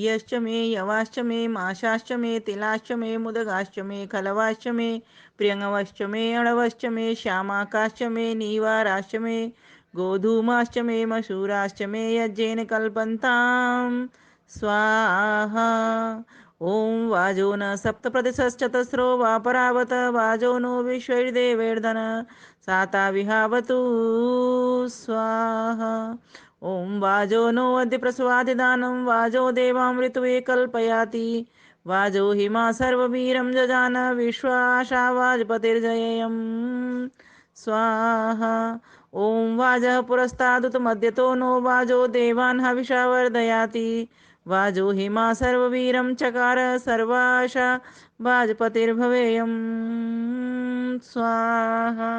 घृतयश्च मे यवाश्च मे माशाश्च मे तिलाश्च मे मुदगाश्च मे खलवाश्च मे प्रियंगवश्च मे अणवश्च मे श्यामाकाश्च मे नीवाराश्च मे गोधूमाश्च मे मशूराश्च मे यज्ञेन कल्पन्तां स्वाहा। ओं वाजो न सप्तप्रतिशश्चतस्रो वापरावत वाजो नो विश्वैर्देवैर्धन साता विहावतु स्वाहा। ओं वाजो नो अद्य प्रसवादिदानं वाजो देवामृतवे कल्पयाति वाजो हिमा सर्ववीरं जजान विश्वाशावाजपतिर्जयेयं स्वाहा। ओं वाजः पुरस्तादुत मध्यतो नो वाजो देवान् हविषा वर्धयाति वाजो हिमा सर्ववीरं चकार सर्वाशा वाजपतिर्भवेयं स्वाहा।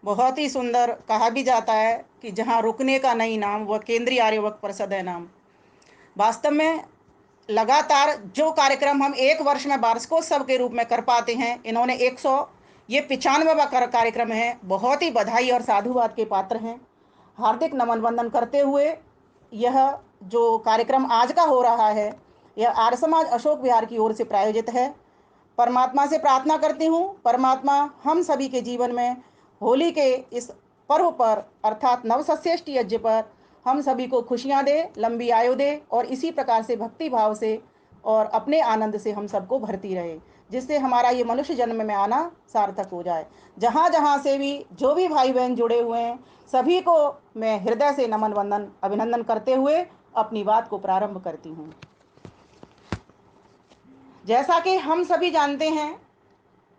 बहुत ही सुंदर। कहा भी जाता है कि जहाँ रुकने का नहीं नाम वह केंद्रीय आर्यवक परिषद है नाम। वास्तव में लगातार जो कार्यक्रम हम एक वर्ष में वार्षिकोत्सव के रूप में कर पाते हैं, इन्होंने 100 ये 95वां कार्यक्रम है। बहुत ही बधाई और साधुवाद के पात्र हैं। हार्दिक नमन वंदन करते हुए यह जो कार्यक्रम आज का हो रहा है यह आर्य समाज अशोक विहार की ओर से प्रायोजित है। परमात्मा से प्रार्थना करती हूँ, परमात्मा हम सभी के जीवन में होली के इस पर्व पर अर्थात नवसस्येष्टि यज्ञ पर हम सभी को खुशियाँ दे, लंबी आयु दे और इसी प्रकार से भक्ति भाव से और अपने आनंद से हम सबको भरती रहे, जिससे हमारा ये मनुष्य जन्म में आना सार्थक हो जाए। जहाँ जहाँ से भी जो भी भाई बहन जुड़े हुए हैं सभी को मैं हृदय से नमन वंदन अभिनंदन करते हुए अपनी बात को प्रारंभ करती हूँ। जैसा कि हम सभी जानते हैं,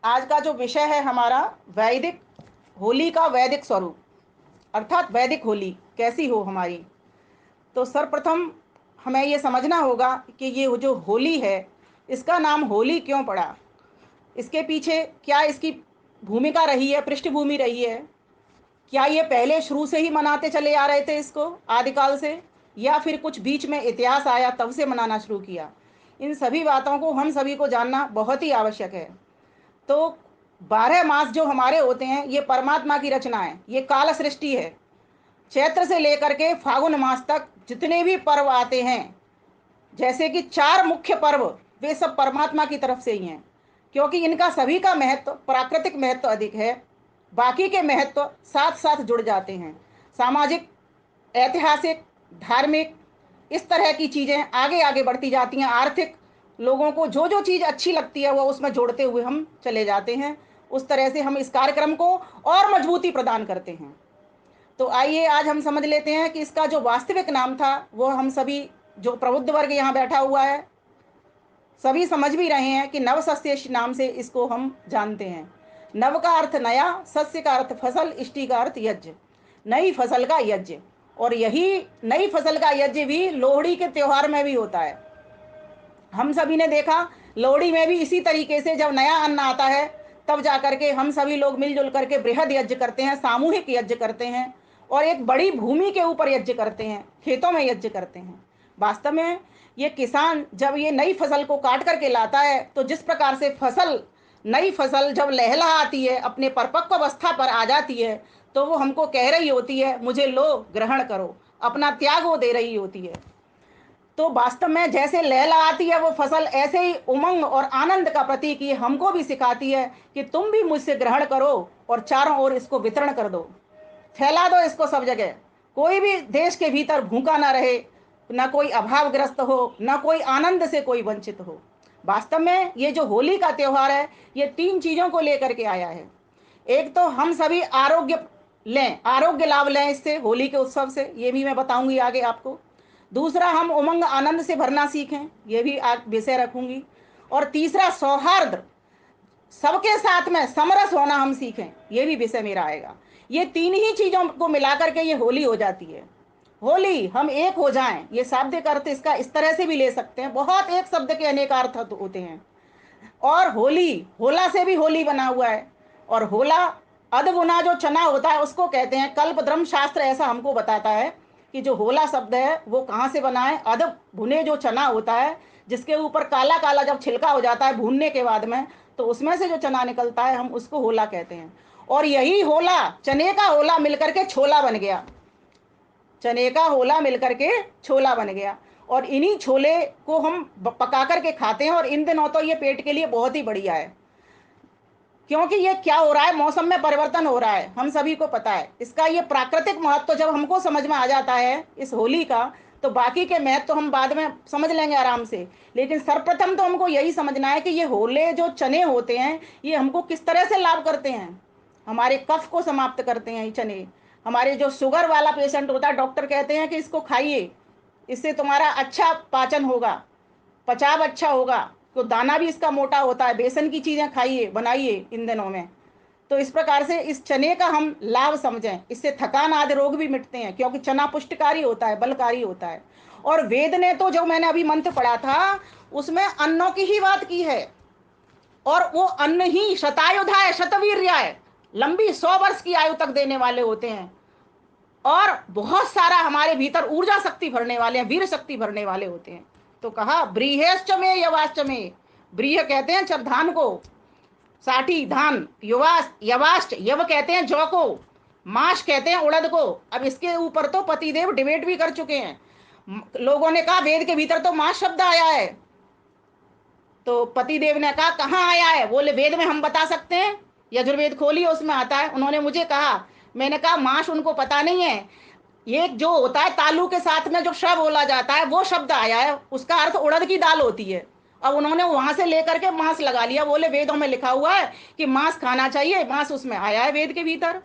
आज का जो विषय है हमारा वैदिक होली का वैदिक स्वरूप, अर्थात वैदिक होली कैसी हो हमारी। तो सर्वप्रथम हमें ये समझना होगा कि ये जो होली है इसका नाम होली क्यों पड़ा, इसके पीछे क्या इसकी भूमिका रही है, पृष्ठभूमि रही है। क्या ये पहले शुरू से ही मनाते चले आ रहे थे इसको आदिकाल से, या फिर कुछ बीच में इतिहास आया तब से मनाना शुरू किया। इन सभी बातों को हम सभी को जानना बहुत ही आवश्यक है। तो 12 मास जो हमारे होते हैं ये परमात्मा की रचना है, ये काल सृष्टि है। चैत्र से लेकर के फागुन मास तक जितने भी पर्व आते हैं, जैसे कि 4 मुख्य पर्व, वे सब परमात्मा की तरफ से ही हैं, क्योंकि इनका सभी का महत्व, प्राकृतिक महत्व अधिक है, बाकी के महत्व साथ साथ जुड़ जाते हैं। सामाजिक, ऐतिहासिक, धार्मिक, इस तरह की चीज़ें आगे आगे बढ़ती जाती हैं। आर्थिक, लोगों को जो जो चीज़ अच्छी लगती है वो उसमें जोड़ते हुए हम चले जाते हैं। उस तरह से हम इस कार्यक्रम को और मजबूती प्रदान करते हैं। तो आइए आज हम समझ लेते हैं कि इसका जो वास्तविक नाम था वो हम सभी जो प्रबुद्ध वर्ग यहाँ बैठा हुआ है सभी समझ भी रहे हैं कि नवसस्येष्टि नाम से इसको हम जानते हैं। नव का अर्थ नया, सस्य का अर्थ फसल, इष्टि का अर्थ यज्ञ, नई फसल का यज्ञ। और यही नई फसल का यज्ञ भी लोहड़ी के त्योहार में भी होता है। हम सभी ने देखा लोहड़ी में भी इसी तरीके से जब नया अन्न आता है तब जाकर के हम सभी लोग मिलजुल करके बृहद यज्ञ करते हैं, सामूहिक यज्ञ करते हैं और एक बड़ी भूमि के ऊपर यज्ञ करते हैं, खेतों में यज्ञ करते हैं। वास्तव में ये किसान जब ये नई फसल को काट करके लाता है तो जिस प्रकार से फसल, नई फसल जब लहला आती है, अपने परिपक्व अवस्था पर आ जाती है, तो वो हमको कह रही होती है मुझे लो, ग्रहण करो, अपना त्याग वो दे रही होती है। तो वास्तव में जैसे लहलहाती है वो फसल, ऐसे ही उमंग और आनंद का प्रतीक ये हमको भी सिखाती है कि तुम भी मुझसे ग्रहण करो और चारों ओर इसको वितरण कर दो, फैला दो इसको सब जगह। कोई भी देश के भीतर भूखा ना रहे, ना कोई अभावग्रस्त हो, ना कोई आनंद से कोई वंचित हो। वास्तव में ये जो होली का त्यौहार है ये 3 चीज़ों को लेकर के आया है। एक तो हम सभी आरोग्य लें, आरोग्य लाभ लें इससे, होली के उत्सव से, ये भी मैं बताऊंगी आगे आपको। दूसरा, हम उमंग आनंद से भरना सीखें, ये भी विषय रखूंगी। और तीसरा, सौहार्द, सबके साथ में समरस होना हम सीखें, ये भी विषय मेरा आएगा। ये 3 ही चीज़ों को मिलाकर के ये होली हो जाती है। होली, हम एक हो जाएं, ये शाब्दिक अर्थ इसका इस तरह से भी ले सकते हैं। बहुत, एक शब्द के अनेक अर्थ होते हैं। और होली, होला से भी होली बना हुआ है। और होला, अधबुना जो चना होता है उसको कहते हैं। कल्पद्रम शास्त्र ऐसा हमको बताता है कि जो होला शब्द है वो कहाँ से बना है। अध भुने जो चना होता है, जिसके ऊपर काला काला जब छिलका हो जाता है भूनने के बाद में, तो उसमें से जो चना निकलता है हम उसको होला कहते हैं। और यही होला, चने का होला मिलकर के छोला बन गया, चने का होला मिलकर के छोला बन गया। और इन्हीं छोले को हम पका करके खाते हैं। और इन दिनों तो ये पेट के लिए बहुत ही बढ़िया है, क्योंकि ये क्या हो रहा है, मौसम में परिवर्तन हो रहा है, हम सभी को पता है। इसका ये प्राकृतिक महत्व तो जब हमको समझ में आ जाता है इस होली का, तो बाकी के महत्व तो हम बाद में समझ लेंगे आराम से। लेकिन सर्वप्रथम तो हमको यही समझना है कि ये होले जो चने होते हैं, ये हमको किस तरह से लाभ करते हैं। हमारे कफ को समाप्त करते हैं ये चने। हमारे जो शुगर वाला पेशेंट होता है, डॉक्टर कहते हैं कि इसको खाइए, इससे तुम्हारा अच्छा पाचन होगा, पचाव अच्छा होगा। तो दाना भी इसका मोटा होता है। बेसन की चीजें खाइए, बनाइए इन दिनों में। तो इस प्रकार से इस चने का हम लाभ समझें, इससे थकान आदि रोग भी मिटते हैं, क्योंकि चना पुष्टिकारी होता है, बलकारी होता है। और वेद ने तो जो मैंने अभी मंत्र पढ़ा था, उसमें अन्नों की ही बात की है। और वो अन्न ही शतायुधाय शतवीर्याय, लंबी 100 वर्ष की आयु तक देने वाले होते हैं। और बहुत सारा हमारे भीतर ऊर्जा शक्ति भरने वाले हैं, वीर शक्ति भरने वाले होते हैं। तो कहा ब्रीहेश्च में यवाश्च में, ब्रीह कहते हैं जब धान को, साठी धान, युवाश यवाश्च यव कहते हैं जौ को, माश कहते हैं उड़द को। अब इसके ऊपर तो पतिदेव डिबेट भी कर चुके हैं। लोगों ने कहा वेद के भीतर तो माश शब्द आया है। तो पतिदेव ने कहा कहाँ आया है? बोले वेद में हम बता सकते हैं, यजुर्वेद खोलिए उसमें आता है। उन्होंने मुझे कहा, मैंने कहा माश उनको पता नहीं है, ये जो होता है तालू के साथ में जो श बोला जाता है वो शब्द आया है, उसका अर्थ उड़द की दाल होती है। अब उन्होंने वहां से लेकर के मांस लगा लिया। बोले वेदों में लिखा हुआ है कि मांस खाना चाहिए, मांस उसमें आया है वेद के भीतर।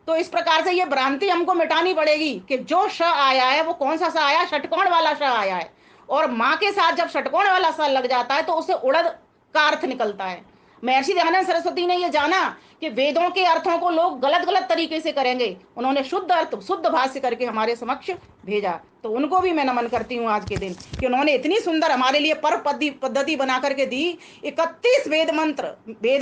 तो इस प्रकार से ये भ्रांति हमको मिटानी पड़ेगी कि जो श आया है वो कौन सा स आया, षटकोण वाला श आया है। और माँ के साथ जब षटकोण वाला स लग जाता है तो उसे उड़द का अर्थ निकलता है। महर्षि दयानंद सरस्वती ने ये जाना कि वेदों के अर्थों को लोग गलत गलत तरीके से करेंगे, उन्होंने शुद्ध अर्थ शुद्ध भाष्य करके हमारे समक्ष भेजा। तो उनको भी मैं नमन करती हूँ आज के दिन कि उन्होंने इतनी सुंदर हमारे लिए पर पद्धति बना करके दी। 31 वेद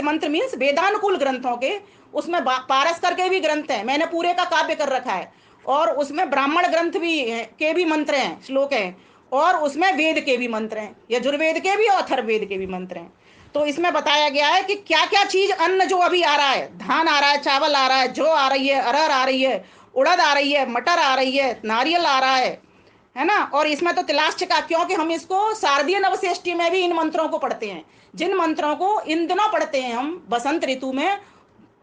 मंत्र मीन्स वेदानुकूल ग्रंथों के, उसमें पारस करके भी ग्रंथ हैं, मैंने पूरे का काव्य कर रखा है। और उसमें ब्राह्मण ग्रंथ भी के भी मंत्र हैं, श्लोक हैं। और उसमें वेद के भी मंत्र हैं, यजुर्वेद के भी और अथर्ववेद के भी मंत्र हैं। तो इसमें बताया गया है कि क्या क्या चीज, अन्न जो अभी आ रहा है, धान आ रहा है, चावल आ रहा है, जौ आ रही है, अरहर आ रही है, उड़द आ रही है, मटर आ रही है, नारियल आ रहा है ना। और इसमें तो तिलाश्च का, क्योंकि हम इसको शारदीय नवसेष्टि में भी इन मंत्रों को पढ़ते हैं। जिन मंत्रों को इन दिनों पढ़ते हैं हम बसंत ऋतु में,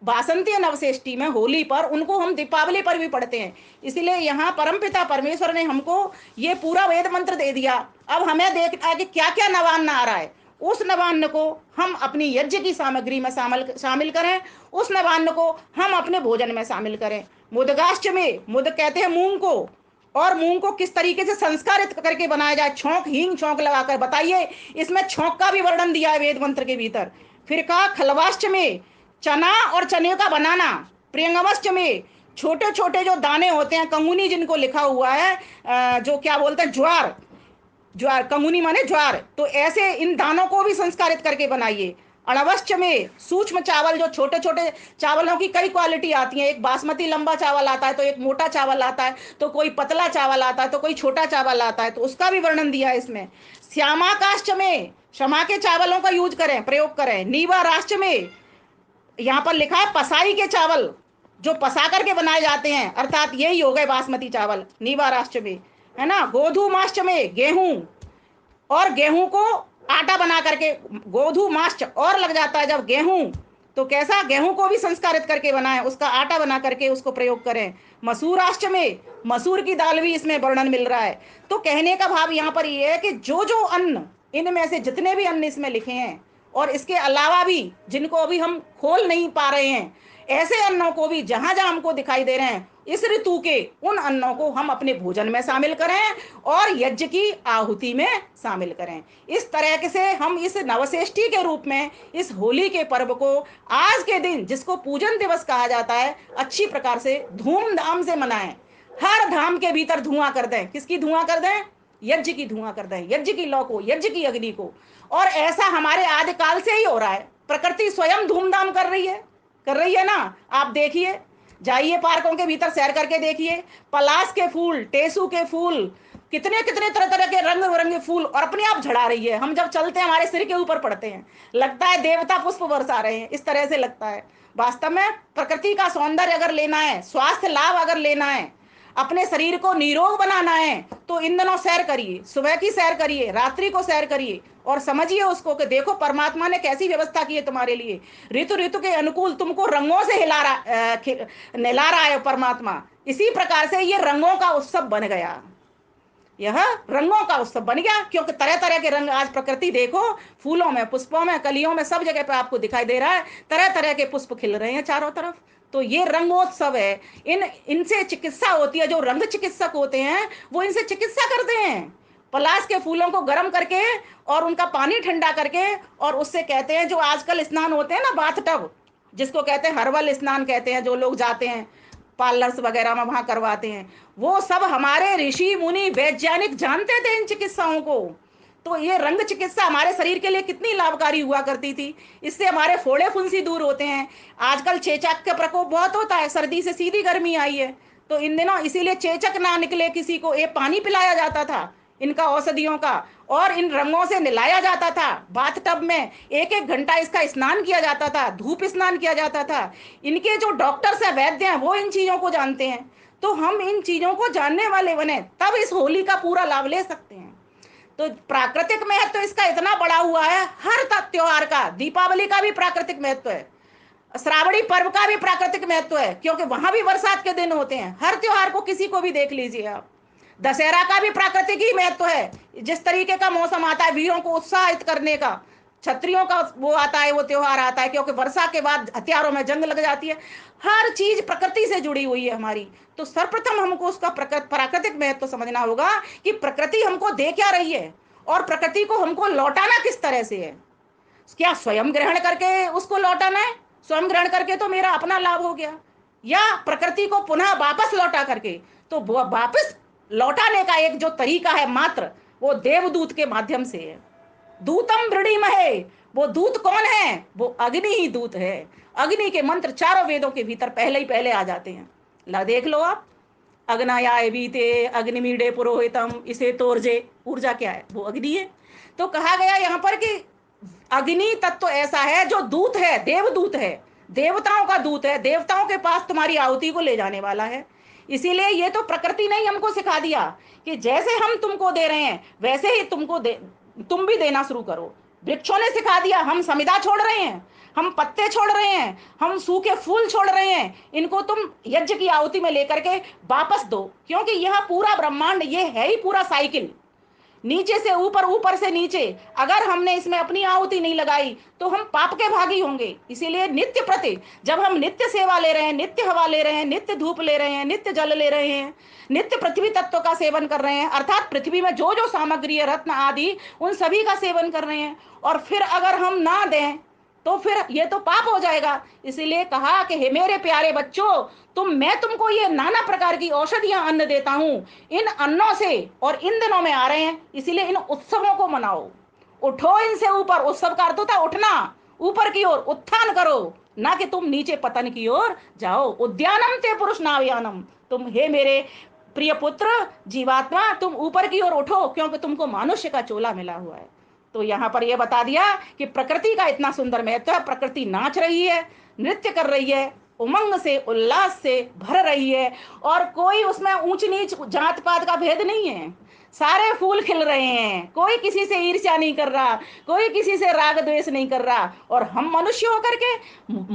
वासंती नवसेष्टि में, होली पर, उनको हम दीपावली पर भी पढ़ते हैं। इसलिए यहाँ परमपिता परमेश्वर ने हमको ये पूरा वेद मंत्र दे दिया। अब हमें देखना है कि क्या क्या नवान्न आ रहा है, उस नवान्न को हम अपनी यज्ञ की सामग्री में शामिल करें, उस नवान्न को हम अपने भोजन में शामिल करें। मुदगाष्टमी, मुद कहते हैं मूंग को, और मूंग को किस तरीके से संस्कारित करके बनाया जाए, छौंक हींग छौंक लगाकर। बताइए, इसमें छौंक का भी वर्णन दिया है वेद मंत्र के भीतर। फिर कहा खलवाष्टमी, चना और चने का बनाना। प्रियंगवाष्टमी, छोटे छोटे जो दाने होते हैं, कंगुनी जिनको लिखा हुआ है, जो क्या बोलते हैं, ज्वार, ज्वार कंगुनी माने ज्वार। तो ऐसे इन दानों को भी संस्कारित करके बनाइए। अणवश्च में सूक्ष्म चावल, जो छोटे छोटे चावलों की कई क्वालिटी आती है, एक बासमती लंबा चावल आता है, तो एक मोटा चावल आता है, तो कोई पतला चावल आता है, तो कोई छोटा चावल आता है, तो उसका भी वर्णन दिया है इसमें। श्यामाकाश्च में क्षमा के चावलों का यूज करें, प्रयोग करें। नीवा राष्ट्र में यहाँ पर लिखा है पसाई के चावल, जो पसा करके बनाए जाते हैं, अर्थात यही हो गए बासमती चावल नीवा राष्ट्र में, है ना। गोधूमाश्च में गेहूं, और गेहूं को आटा बना करके, गोधू माश्च और लग जाता है जब गेहूं, तो कैसा, गेहूं को भी संस्कारित करके बनाएं, उसका आटा बना करके उसको प्रयोग करें। मसूराश्च में मसूर की दाल भी इसमें वर्णन मिल रहा है। तो कहने का भाव यहाँ पर ये है कि जो जो अन्न, इनमें से जितने भी अन्न इसमें लिखे हैं, और इसके अलावा भी जिनको अभी हम खोल नहीं पा रहे हैं, ऐसे अन्नों को भी जहां जहां हमको दिखाई दे रहे हैं, इस ऋतु के उन अन्नों को हम अपने भोजन में शामिल करें और यज्ञ की आहुति में शामिल करें। इस तरह से हम इस नवसेष्टि के रूप में इस होली के पर्व को आज के दिन, जिसको पूजन दिवस कहा जाता है, अच्छी प्रकार से धूमधाम से मनाएं। हर धाम के भीतर धुआं कर दें। किसकी धुआं कर दें? यज्ञ की धुआं कर दें, यज्ञ की लौ को, यज्ञ की अग्नि को। और ऐसा हमारे आदिकाल से ही हो रहा है। प्रकृति स्वयं धूमधाम कर रही है ना। आप देखिए, जाइए पार्कों के भीतर सैर करके देखिए, पलाश के फूल, टेसू के फूल, कितने कितने तरह तरह के रंग बिरंगे फूल, और अपने आप झड़ा रही है। हम जब चलते हैं हमारे सिर के ऊपर पड़ते हैं, लगता है देवता पुष्प बरसा रहे हैं, इस तरह से लगता है। वास्तव में प्रकृति का सौंदर्य अगर लेना है, स्वास्थ्य लाभ अगर लेना है, अपने शरीर को निरोग बनाना है तो इन दिनों सैर करिए, सुबह की सैर करिए, रात्रि को सैर करिए और समझिए उसको कि देखो परमात्मा ने कैसी व्यवस्था की है तुम्हारे लिए। ऋतु ऋतु के अनुकूल तुमको रंगों से नहला रहा है परमात्मा। इसी प्रकार से ये रंगों का उत्सव बन गया, यह रंगों का उत्सव बन गया, क्योंकि तरह तरह के रंग आज प्रकृति देखो, फूलों में, पुष्पों में, कलियों में, सब जगह पे आपको दिखाई दे रहा है, तरह तरह के पुष्प खिल रहे हैं चारों तरफ। तो ये रंगोत्सव है। इनसे चिकित्सा होती है। जो रंग चिकित्सक होते हैं वो इनसे चिकित्सा करते हैं। पलाश के फूलों को गर्म करके और उनका पानी ठंडा करके, और उससे कहते हैं जो आजकल स्नान होते हैं ना, बाथ टब, जिसको कहते हैं हर्बल स्नान कहते हैं, जो लोग जाते हैं पार्लर्स वगैरह में वहां करवाते हैं, वो सब हमारे ऋषि मुनि वैज्ञानिक जानते थे इन चिकित्साओं को। तो ये रंग चिकित्सा हमारे शरीर के लिए कितनी लाभकारी हुआ करती थी। इससे हमारे फोड़े फुंसी दूर होते हैं। आजकल चेचक का प्रकोप बहुत होता है, सर्दी से सीधी गर्मी आई है, तो इन दिनों इसीलिए चेचक ना निकले किसी को, ये पानी पिलाया जाता था इनका, औषधियों का, और इन रंगों से नहलाया जाता था। बाथ टब में एक एक घंटा इसका स्नान किया जाता था, धूप स्नान किया जाता था। इनके जो डॉक्टर्स है, वैद्य हैं, वो इन चीजों को जानते हैं। तो हम इन चीजों को जानने वाले बने तब इस होली का पूरा लाभ ले सकते हैं। तो प्राकृतिक महत्व तो इसका इतना बड़ा हुआ है, हर त्योहार का, दीपावली का भी प्राकृतिक महत्व है, श्रावणी पर्व का भी प्राकृतिक महत्व है, क्योंकि वहां भी बरसात के दिन होते हैं। हर त्योहार को किसी को भी देख लीजिए आप। दशहरा का भी प्राकृतिक ही महत्व है। जिस तरीके का मौसम आता है वीरों को उत्साहित करने का, क्षत्रियों का वो आता है, वो त्योहार आता है, क्योंकि वर्षा के बाद हथियारों में जंग लग जाती है। हर चीज प्रकृति से जुड़ी हुई है हमारी। तो सर्वप्रथम हमको उसका प्राकृतिक महत्व समझना होगा कि प्रकृति हमको दे क्या रही है और प्रकृति को हमको लौटाना किस तरह से है। क्या स्वयं ग्रहण करके उसको लौटाना है? स्वयं ग्रहण करके तो मेरा अपना लाभ हो गया, या प्रकृति को पुनः वापस लौटा करके? तो वापस लौटाने का एक जो तरीका है मात्र, वो देवदूत के माध्यम से है। दूतम दृढ़िमहे, वो दूत कौन है? वो अग्नि ही दूत है। अग्नि के मंत्र चारों वेदों के भीतर पहले ही पहले आ जाते हैं। ला देख लो आप, अग्नायाय बीते अग्निमीडे पुरोहितम इसे तोरजे। ऊर्जा क्या है? वो अग्नि है। तो कहा गया यहाँ पर कि अग्नि तत्व ऐसा है जो दूत है, देवदूत है, देवताओं का दूत है, देवताओं के पास तुम्हारी आहुति को ले जाने वाला है। इसीलिए ये तो प्रकृति ने ही हमको सिखा दिया कि जैसे हम तुमको दे रहे हैं वैसे ही तुम भी देना शुरू करो। वृक्षों ने सिखा दिया, हम समिधा छोड़ रहे हैं, हम पत्ते छोड़ रहे हैं, हम सूखे फूल छोड़ रहे हैं, इनको तुम यज्ञ की आहुति में लेकर के वापस दो। क्योंकि यह पूरा ब्रह्मांड ये है ही पूरा साइकिल, नीचे से ऊपर, ऊपर से नीचे। अगर हमने इसमें अपनी आहुति नहीं लगाई तो हम पाप के भागी होंगे। इसीलिए नित्य प्रति जब हम नित्य सेवा ले रहे हैं, नित्य हवा ले रहे हैं, नित्य धूप ले रहे हैं, नित्य जल ले रहे हैं, नित्य पृथ्वी तत्व का सेवन कर रहे हैं, अर्थात पृथ्वी में जो जो सामग्री है, रत्न आदि, उन सभी का सेवन कर रहे हैं, और फिर अगर हम ना दें तो फिर ये तो पाप हो जाएगा। इसीलिए कहा कि हे मेरे प्यारे बच्चों, मैं तुमको ये नाना प्रकार की औषधियां अन्न देता हूं, इन अन्नों से, और इन दिनों में आ रहे हैं, इसीलिए इन उत्सवों को मनाओ। उठो इनसे ऊपर। उत्सव का अर्थ होता है उठना, ऊपर की ओर उत्थान करो, ना कि तुम नीचे पतन की ओर जाओ। उद्यानम ते पुरुष नावयानम, तुम हे मेरे प्रिय पुत्र जीवात्मा, तुम ऊपर की ओर उठो, क्योंकि तुमको मानुष्य का चोला मिला हुआ है। तो यहां पर यह बता दिया कि प्रकृति का इतना सुंदर महत्व है। प्रकृति नाच रही है, नृत्य कर रही है, उमंग से, उल्लास से भर रही है, और कोई उसमें ऊंच नीच जात पात का भेद नहीं है। सारे फूल खिल रहे हैं, कोई किसी से ईर्ष्या नहीं कर रहा, कोई किसी से राग द्वेष नहीं कर रहा। और हम मनुष्य होकर के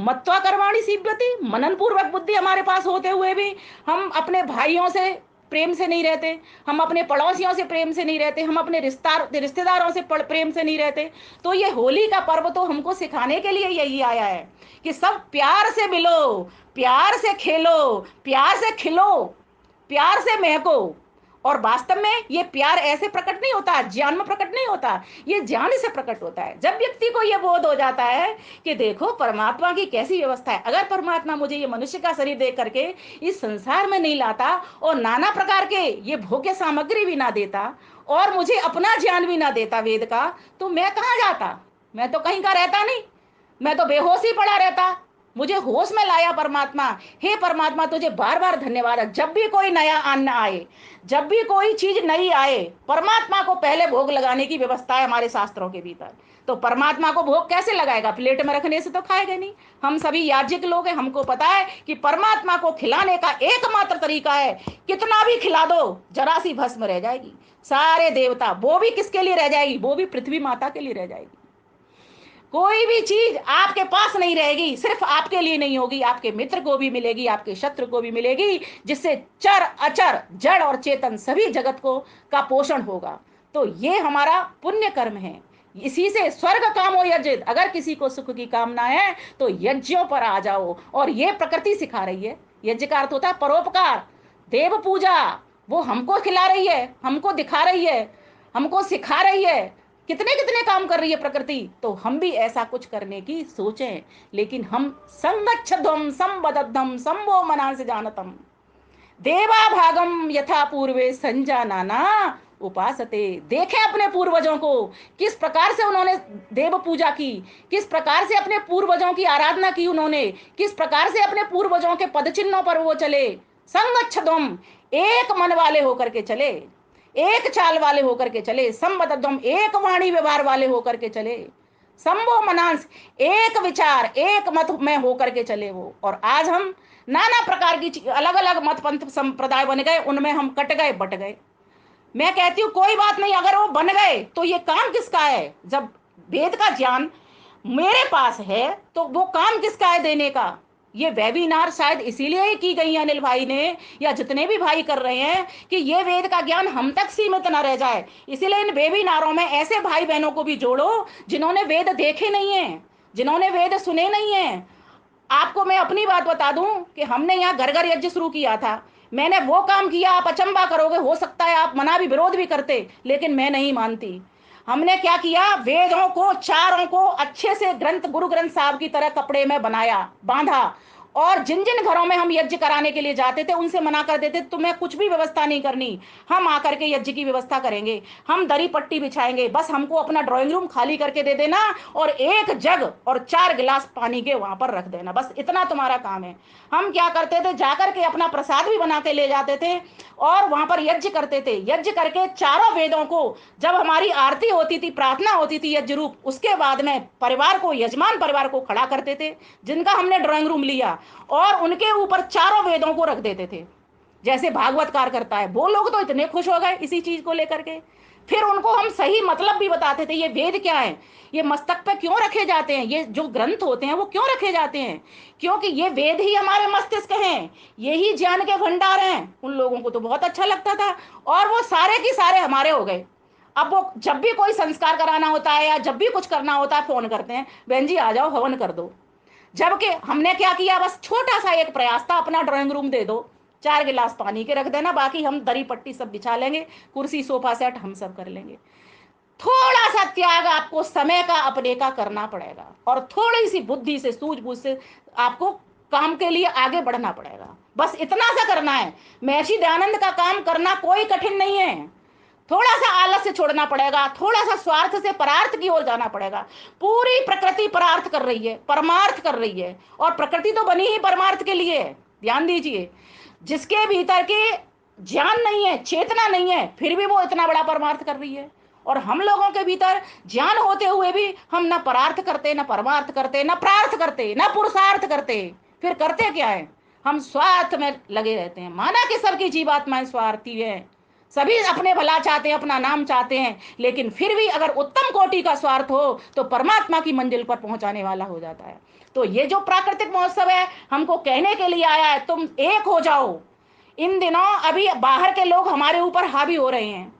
मत्वा कर्माणि सिद्ध्यति, मनन पूर्वक बुद्धि हमारे पास होते हुए भी हम अपने भाइयों से प्रेम से नहीं रहते, हम अपने पड़ोसियों से प्रेम से नहीं रहते, हम अपने रिश्तेदारों से प्रेम से नहीं रहते। तो ये होली का पर्व तो हमको सिखाने के लिए यही आया है कि सब प्यार से मिलो, प्यार से खेलो, प्यार से खिलो, प्यार से महको। और वास्तव में ये प्यार ऐसे प्रकट नहीं होता, ज्ञान में प्रकट नहीं होता, ये ज्ञान से प्रकट होता है। जब व्यक्ति को ये बोध हो जाता है कि देखो परमात्मा की कैसी व्यवस्था है, अगर परमात्मा मुझे ये मनुष्य का शरीर देख करके इस संसार में नहीं लाता और नाना प्रकार के ये भोग्य सामग्री भी ना देता और मुझे अपना ज्ञान भी ना देता वेद का, तो मैं कहाँ जाता? मैं तो कहीं का रहता नहीं, मैं तो बेहोश ही पड़ा रहता। मुझे होश में लाया परमात्मा। हे परमात्मा, तुझे बार बार धन्यवाद है। जब भी कोई नया अन्न आए, जब भी कोई चीज नई आए, परमात्मा को पहले भोग लगाने की व्यवस्था है हमारे शास्त्रों के भीतर। तो परमात्मा को भोग कैसे लगाएगा? प्लेट में रखने से तो खाएगा नहीं। हम सभी याज्ञिक लोग हैं, हमको पता है कि परमात्मा को खिलाने का एकमात्र तरीका है, कितना भी खिला दो जरा सी भस्म रह जाएगी। सारे देवता, वो भी किसके लिए रह जाएगी? वो भी पृथ्वी माता के लिए रह जाएगी। कोई भी चीज आपके पास नहीं रहेगी, सिर्फ आपके लिए नहीं होगी, आपके मित्र को भी मिलेगी, आपके शत्रु को भी मिलेगी, जिससे चर अचर जड़ और चेतन सभी जगत को का पोषण होगा। तो ये हमारा पुण्य कर्म है। इसी से स्वर्ग कामो यज्ञ, अगर किसी को सुख की कामना है तो यज्ञों पर आ जाओ। और ये प्रकृति सिखा रही है। यज्ञ का अर्थ होता है परोपकार, देव पूजा। वो हमको खिला रही है, हमको दिखा रही है, हमको सिखा रही है, कितने कितने काम कर रही है प्रकृति। तो हम भी ऐसा कुछ करने की सोचें। लेकिन हम संगच्छध्वम संबद्धम संभो मना से जानतम देवा भागम यथा पूर्वे संजानाना उपासते। देखें अपने पूर्वजों को, किस प्रकार से उन्होंने देव पूजा की, किस प्रकार से अपने पूर्वजों की आराधना की उन्होंने, किस प्रकार से अपने पूर्वजों के पद चिन्हों पर वो चले। संगच्छध्वम, एक मन वाले होकर के चले, एक चाल वाले होकर के चले। संबद्धम, एक वाणी व्यवहार वाले होकर के चले। संभो मनांस, एक विचार एक मत में होकर के चले वो। और आज हम नाना प्रकार की अलग अलग मत पंथ संप्रदाय बन गए, उनमें हम कट गए, बट गए। मैं कहती हूँ कोई बात नहीं, अगर वो बन गए तो ये काम किसका है? जब वेद का ज्ञान मेरे पास है तो वो काम किसका है देने का? ये वेबिनार शायद इसीलिए ही की गई है अनिल भाई ने, या जितने भी भाई कर रहे हैं, कि ये वेद का ज्ञान हम तक सीमित ना रह जाए। इसीलिए इन वेबिनारों में ऐसे भाई बहनों को भी जोड़ो जिन्होंने वेद देखे नहीं है, जिन्होंने वेद सुने नहीं है। आपको मैं अपनी बात बता दूं कि हमने यहाँ घर घर यज्ञ शुरू किया था। मैंने वो काम किया, आप अचंबा करोगे, हो सकता है आप मना भी विरोध भी करते, लेकिन मैं नहीं मानती। हमने क्या किया? वेदों को चारों को अच्छे से ग्रंथ, गुरु ग्रंथ साहब की तरह कपड़े में बनाया, बांधा। और जिन जिन घरों में हम यज्ञ कराने के लिए जाते थे उनसे मना कर देते, तुम्हें कुछ भी व्यवस्था नहीं करनी, हम आकर के यज्ञ की व्यवस्था करेंगे, हम दरी पट्टी बिछाएंगे, बस हमको अपना ड्राइंग रूम खाली करके दे देना और एक जग और 4 गिलास पानी के वहां पर रख देना, बस इतना तुम्हारा काम है। हम क्या करते थे? जाकर के अपना प्रसाद भी बना के ले जाते थे और वहां पर यज्ञ करते थे। यज्ञ करके चारों वेदों को, जब हमारी आरती होती थी, प्रार्थना होती थी यज्ञ रूप, उसके बाद में परिवार को, यजमान परिवार को खड़ा करते थे जिनका हमने ड्राइंग रूम लिया, और उनके ऊपर चारों वेदों को रख देते थे, जैसे भागवतकार करता है। वो लोग तो इतने खुश हो गए इसी चीज को लेकर के। फिर उनको हम सही मतलब भी बताते थे, ये वेद क्या है, ये मस्तक पे क्यों रखे जाते हैं, ये जो ग्रंथ होते हैं वो क्यों रखे जाते हैं, क्योंकि ये वेद ही हमारे मस्तिष्क हैं, यही ज्ञान के भंडार हैं। उन लोगों को तो बहुत अच्छा लगता था और वो सारे के सारे हमारे हो गए। अब वो जब भी कोई संस्कार कराना होता है या जब भी कुछ करना होता है, फोन करते हैं, बहन जी आ जाओ हवन कर दो। जबकि हमने क्या किया? बस छोटा सा एक प्रयास था, अपना ड्राइंग रूम दे दो, 4 गिलास पानी के रख देना, बाकी हम दरी पट्टी सब बिछा लेंगे, कुर्सी सोफा सेट हम सब कर लेंगे। थोड़ा सा त्याग आपको समय का अपने का करना पड़ेगा और थोड़ी सी बुद्धि से, सूझबूझ से आपको काम के लिए आगे बढ़ना पड़ेगा। बस इतना सा करना है। महर्षि दयानंद का काम करना कोई कठिन नहीं है। थोड़ा सा आलस से छोड़ना पड़ेगा, थोड़ा सा स्वार्थ से परार्थ की ओर जाना पड़ेगा। पूरी प्रकृति परार्थ कर रही है, परमार्थ कर रही है, और प्रकृति तो बनी ही परमार्थ के लिए है। ध्यान दीजिए, जिसके भीतर के ज्ञान नहीं है, चेतना नहीं है, फिर भी वो इतना बड़ा परमार्थ कर रही है। और हम लोगों के भीतर ज्ञान होते हुए भी हम न परार्थ करते, न परमार्थ करते, न प्रार्थ करते, न पुरुषार्थ करते। फिर करते क्या है? हम स्वार्थ में लगे रहते हैं। माना कि सबकी जीवात्माएं स्वार्थी है, सभी अपने भला चाहते हैं, अपना नाम चाहते हैं, लेकिन फिर भी अगर उत्तम कोटि का स्वार्थ हो तो परमात्मा की मंजिल पर पहुंचाने वाला हो जाता है। तो ये जो प्राकृतिक महोत्सव है हमको कहने के लिए आया है, तुम एक हो जाओ। इन दिनों अभी बाहर के लोग हमारे ऊपर हावी हो रहे हैं।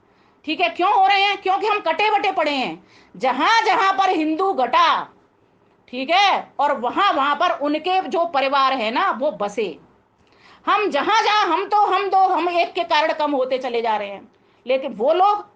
ठीक है, क्यों हो रहे हैं? क्योंकि हम कटे बटे पड़े हैं। जहां जहां पर हिंदू घटा, ठीक है, और वहां वहां पर उनके जो परिवार है ना वो बसे। हम जहां जहां हम दो हम एक के कारण कम होते चले जा रहे हैं, लेकिन वो लोग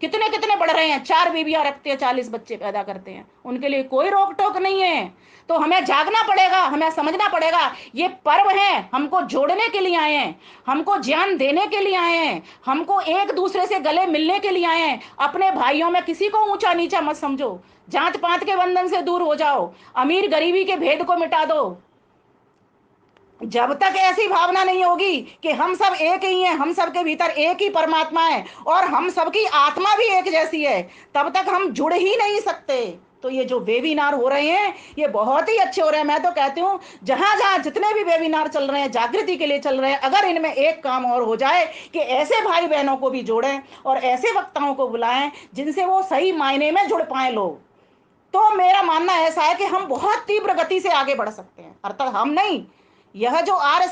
कितने कितने बढ़ रहे हैं। 4 बीवियां रखते हैं, 40 बच्चे पैदा करते हैं, उनके लिए कोई रोक टोक नहीं है। तो हमें जागना पड़ेगा, हमें समझना पड़ेगा ये पर्व है, हमको जोड़ने के लिए आए हैं, हमको ज्ञान देने के लिए आए हैं, हमको एक दूसरे से गले मिलने के लिए आए हैं। अपने भाइयों में किसी को ऊंचा नीचा मत समझो, जात पात के बंधन से दूर हो जाओ, अमीर गरीबी के भेद को मिटा दो। जब तक ऐसी भावना नहीं होगी कि हम सब एक ही हैं, हम सब के भीतर एक ही परमात्मा है और हम सबकी आत्मा भी एक जैसी है, तब तक हम जुड़ ही नहीं सकते। तो ये जो वेबिनार हो रहे हैं ये बहुत ही अच्छे हो रहे हैं। मैं तो कहती हूँ जहां जहां जितने भी वेबिनार चल रहे हैं जागृति के लिए चल रहे हैं, अगर इनमें एक काम और हो जाए कि ऐसे भाई बहनों को भी जोड़ें और ऐसे वक्ताओं को बुलाएं जिनसे वो सही मायने में जुड़ पाए लोग, तो मेरा मानना ऐसा है कि हम बहुत तीव्र गति से आगे बढ़ सकते हैं। अर्थात हम नहीं, यह जो आर्य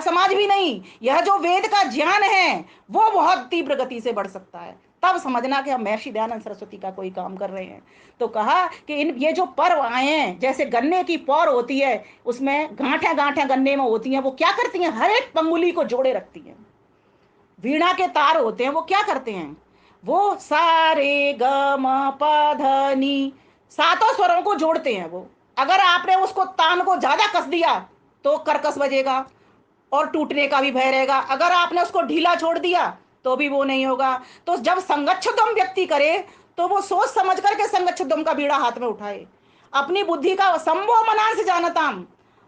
समाज भी नहीं, यह जो वेद का ज्ञान है वो बहुत तीव्र गति से बढ़ सकता है। तब समझना कि हम महर्षि दयानंद सरस्वती का कोई काम कर रहे हैं। तो कहा कि इन ये जो पर्व आए हैं, जैसे गन्ने की पौर होती है, उसमें गांठें गांठें गन्ने में होती हैं, वो क्या करती हैं, हर एक पंगुली को जोड़े रखती हैं। वीणा के तार होते हैं, वो क्या करते हैं, वो सारे ग म प ध नी सातों स्वरों को जोड़ते हैं। वो अगर आपने उसको तान को ज्यादा कस दिया तो कर्कश बजेगा और टूटने का भी भय रहेगा, अगर आपने उसको ढीला छोड़ दिया तो भी वो नहीं होगा। तो जब संगच्छुदम व्यक्ति करे तो वो सोच समझ करके संगच्छुदम का बीड़ा हाथ में उठाए, अपनी बुद्धि का संभव मनान से जानताम,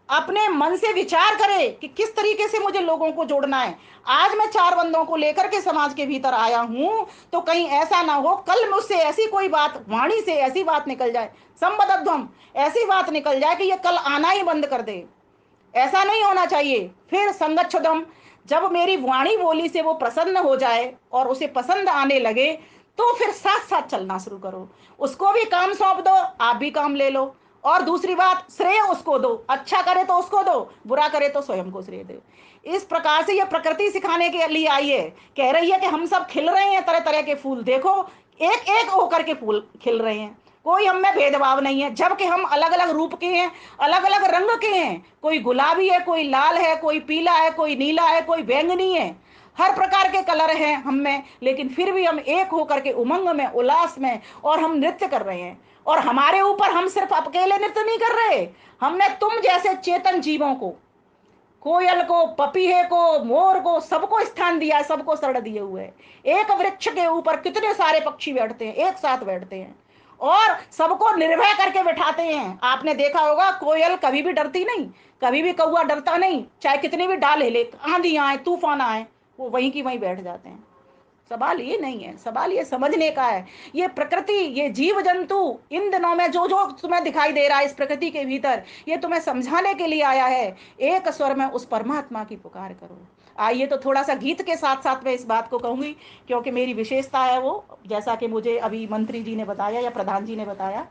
अपने मन से विचार करे कि किस तरीके से मुझे लोगों को जोड़ना है। आज मैं चार बंदों को लेकर के समाज के भीतर आया हूं, तो कहीं ऐसा ना हो कल मुझसे ऐसी कोई बात, वाणी से ऐसी बात निकल जाए, संबद्धम ऐसी बात निकल जाए कि ये कल आना ही बंद कर दे। ऐसा नहीं होना चाहिए। फिर संगच्छुदम, जब मेरी वाणी बोली से वो प्रसन्न हो जाए और उसे पसंद आने लगे तो फिर साथ साथ चलना शुरू करो। उसको भी काम सौंप दो, आप भी काम ले लो। और दूसरी बात, श्रेय उसको दो, अच्छा करे तो उसको दो, बुरा करे तो स्वयं को श्रेय दे। इस प्रकार से ये प्रकृति सिखाने के लिए आई है, कह रही है कि हम सब खिल रहे हैं तरह तरह के फूल, देखो एक एक होकर के फूल खिल रहे हैं, कोई हम में भेदभाव नहीं है, जबकि हम अलग अलग रूप के हैं, अलग अलग रंग के हैं, कोई गुलाबी है, कोई लाल है, कोई पीला है, कोई नीला है, कोई बैंगनी है, हर प्रकार के कलर हैं हम में, लेकिन फिर भी हम एक होकर के उमंग में, उल्लास में, और हम नृत्य कर रहे हैं। और हमारे ऊपर हम सिर्फ अकेले नृत्य नहीं कर रहे, हमने तुम जैसे चेतन जीवों को, कोयल को, पपीहे को, मोर को, सबको स्थान दिया है, सबको शरण दिए हुए है। एक वृक्ष के ऊपर कितने सारे पक्षी बैठते हैं, एक साथ बैठते हैं और सबको निर्भय करके बिठाते हैं। आपने देखा होगा कोयल कभी भी डरती नहीं, कभी भी कौवा डरता नहीं, चाहे कितनी भी डाल हिले, आंधी आए, तूफान आए, वो वहीं की वहीं बैठ जाते हैं। सवाल ये नहीं है, सवाल ये समझने का है। ये प्रकृति, ये जीव जंतु, इन दिनों में जो जो तुम्हें दिखाई दे रहा है इस प्रकृति के भीतर, ये तुम्हें समझाने के लिए आया है। एक स्वर में उस परमात्मा की पुकार करो। आइए तो थोड़ा सा गीत के साथ साथ मैं इस बात को कहूंगी, क्योंकि मेरी विशेषता है वो, जैसा कि मुझे अभी मंत्री जी ने बताया या प्रधान जी ने बताया।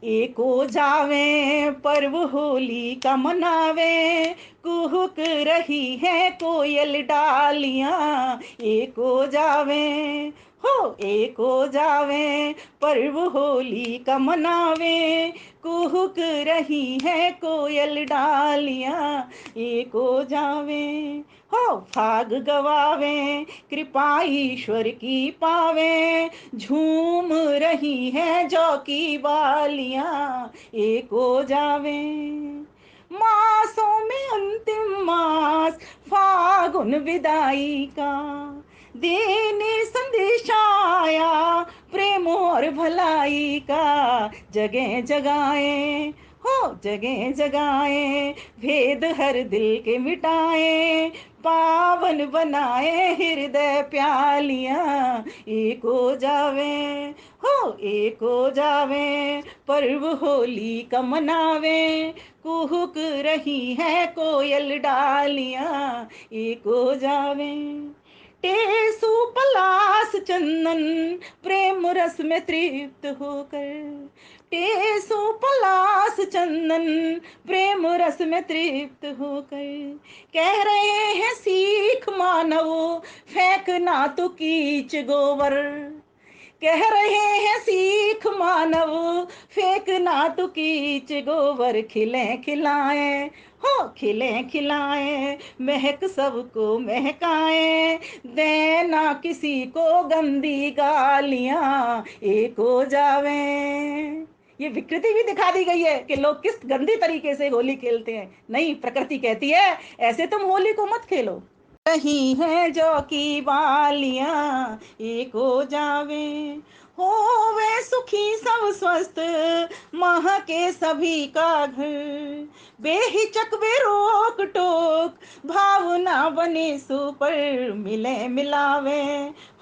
एको जावे पर्व होली का मनावे, कुहुक रही है कोयल डालियां। एको जावे हो, एको जावे पर्व होली का मनावे, कुहुक रही है कोयल डालियां। एको जावे हो, फाग गवावे कृपा ईश्वर की पावे, झूम रही है जौ की बालियां। एक हो जावे मासों में अंतिम मास, फागुन विदाई का देने संदेश आया, प्रेम और भलाई का। जगह जगाए हो, जगह जगाए भेद हर दिल के मिटाए, पावन बनाए हृदय प्यालियां। एक हो जावे हो, एक हो जावे पर्व होली का मनावे, कुहुक रही है कोयल डालियां। एक हो जावे टेसु पलास चंदन, प्रेम रस में तृप्त होकर, टेसु पलास चंदन, प्रेम रस में तृप्त होकर, कह रहे हैं सीख मानव, फेंकना तो कीच गोबर। कह रहे हैं सीख मानव, फेंकना तो कीच गोबर। खिले खिलाए हो, खिले खिलाए महक सबको महकाए, देना किसी को गंदी गालियां। एक हो जावे, ये विकृति भी दिखा दी गई है कि लोग किस गंदी तरीके से होली खेलते हैं। नहीं, प्रकृति कहती है ऐसे तुम होली को मत खेलो। रही है जो की बालियां। एक हो जावे होवे सुखी सब स्वस्थ, महके सभी का घर। बेहिचक बेरोक टोक, भावना बने सुपर, मिले मिलावे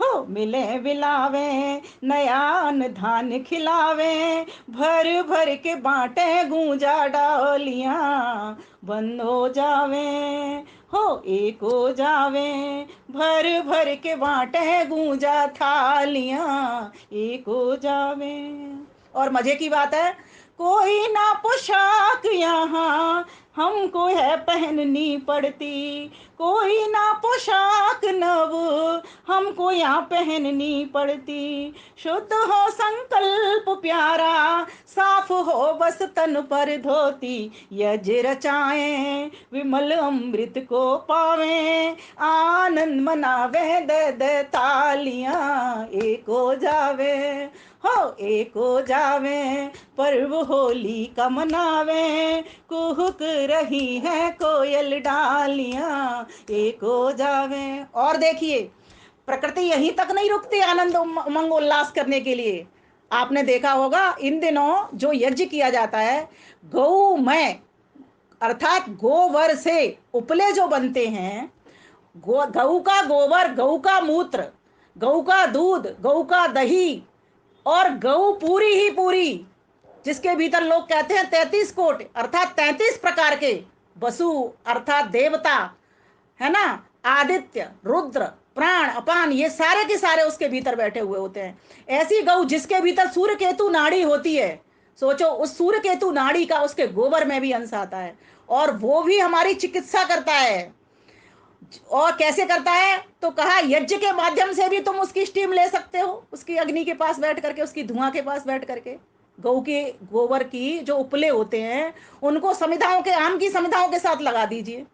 हो मिले मिलावे, नयान धान खिलावे, भर भर के बांटे गूंजा डालियां, बंद हो जावे हो एक हो जावे, भर भर के बांटे गूंजा थालियां, एक हो जावे। और मजे की बात है, कोई ना पोशाक यहाँ हमको है पहननी पड़ती, कोई ना पोशाक नव हमको यहाँ पहननी पड़ती। शुद्ध हो संकल्प प्यारा, साफ हो बस तन पर धोती, यज रचाएं विमल अमृत को पावें, आनंद मनावे दे दे तालियां, एक हो जावे हो एक हो जावे, पर्व होली का मनावे, कुहुक रही है कोयल डालियां, एक हो जावे। और देखिए, प्रकृति यहीं तक नहीं रुकती आनंद उमंग उल्लास करने के लिए। आपने देखा होगा इन दिनों जो यज्ञ किया जाता है, गौ में अर्थात गोबर से उपले जो बनते हैं, गऊ का गोबर, गऊ का मूत्र, गऊ का दूध, गऊ का दही, और गऊ पूरी ही पूरी, जिसके भीतर लोग कहते हैं 33 कोट अर्थात 33 प्रकार के वसु अर्थात देवता, है ना, आदित्य, रुद्र, प्राण, अपान, ये सारे के सारे उसके भीतर बैठे हुए होते हैं। ऐसी गऊ जिसके भीतर सूर्य केतु नाड़ी होती है, सोचो उस सूर्य केतु नाड़ी का उसके गोबर में भी अंश आता है, और वो भी हमारी चिकित्सा करता है। और कैसे करता है, तो कहा यज्ञ के माध्यम से भी तुम उसकी स्टीम ले सकते हो, उसकी अग्नि के पास बैठ करके, उसकी धुआं के पास बैठ करके। गौ के गोबर की जो उपले होते हैं उनको समिधाओं के, आम की समिधाओं के साथ लगा दीजिए।